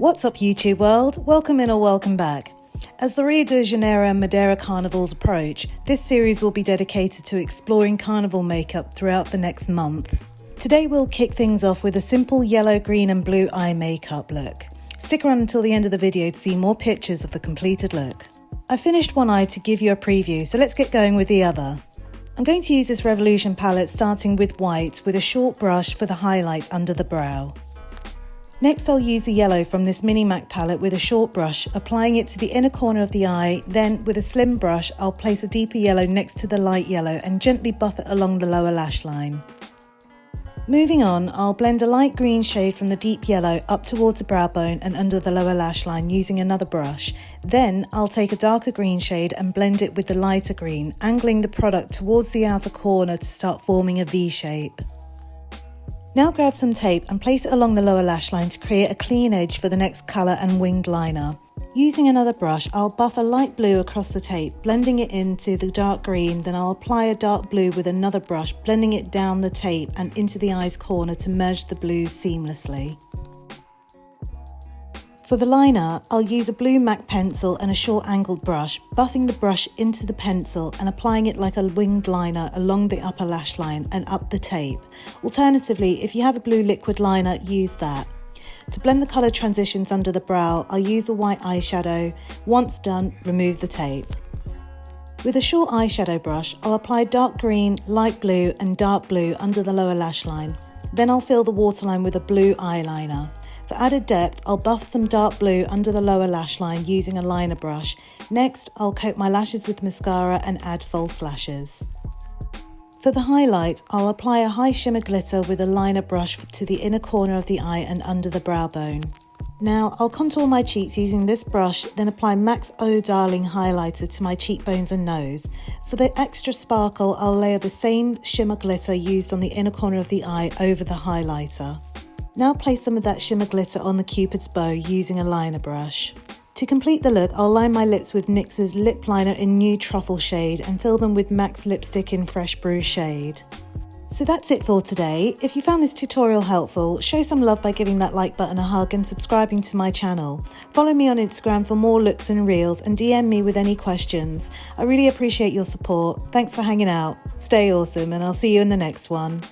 What's up YouTube world? Welcome in or welcome back. As the Rio de Janeiro and Madeira carnivals approach, this series will be dedicated to exploring carnival makeup throughout the next month. Today we'll kick things off with a simple yellow, green and blue eye makeup look. Stick around until the end of the video to see more pictures of the completed look. I finished one eye to give you a preview, so let's get going with the other. I'm going to use this Revolution palette starting with white with a short brush for the highlight under the brow. Next I'll use the yellow from this Mini MAC palette with a short brush, applying it to the inner corner of the eye. Then with a slim brush I'll place a deeper yellow next to the light yellow and gently buff it along the lower lash line. Moving on, I'll blend a light green shade from the deep yellow up towards the brow bone and under the lower lash line using another brush. Then I'll take a darker green shade and blend it with the lighter green, angling the product towards the outer corner to start forming a V shape. Now grab some tape and place it along the lower lash line to create a clean edge for the next colour and winged liner. Using another brush, I'll buff a light blue across the tape, blending it into the dark green. Then I'll apply a dark blue with another brush, blending it down the tape and into the eye's corner to merge the blues seamlessly. For the liner, I'll use a blue MAC pencil and a short angled brush, buffing the brush into the pencil and applying it like a winged liner along the upper lash line and up the tape. Alternatively, if you have a blue liquid liner, use that. To blend the colour transitions under the brow, I'll use the white eyeshadow. Once done, remove the tape. With a short eyeshadow brush, I'll apply dark green, light blue and dark blue under the lower lash line. Then I'll fill the waterline with a blue eyeliner. For added depth, I'll buff some dark blue under the lower lash line using a liner brush. Next, I'll coat my lashes with mascara and add false lashes. For the highlight, I'll apply a high shimmer glitter with a liner brush to the inner corner of the eye and under the brow bone. Now, I'll contour my cheeks using this brush, then apply MAC's Oh Darling highlighter to my cheekbones and nose. For the extra sparkle, I'll layer the same shimmer glitter used on the inner corner of the eye over the highlighter. Now place some of that shimmer glitter on the Cupid's bow using a liner brush. To complete the look, I'll line my lips with NYX's lip liner in Nude Truffle shade and fill them with MAC's lipstick in Fresh Brew shade. So that's it for today. If you found this tutorial helpful, show some love by giving that like button a hug and subscribing to my channel. Follow me on Instagram for more looks and reels and DM me with any questions. I really appreciate your support. Thanks for hanging out. Stay awesome and I'll see you in the next one.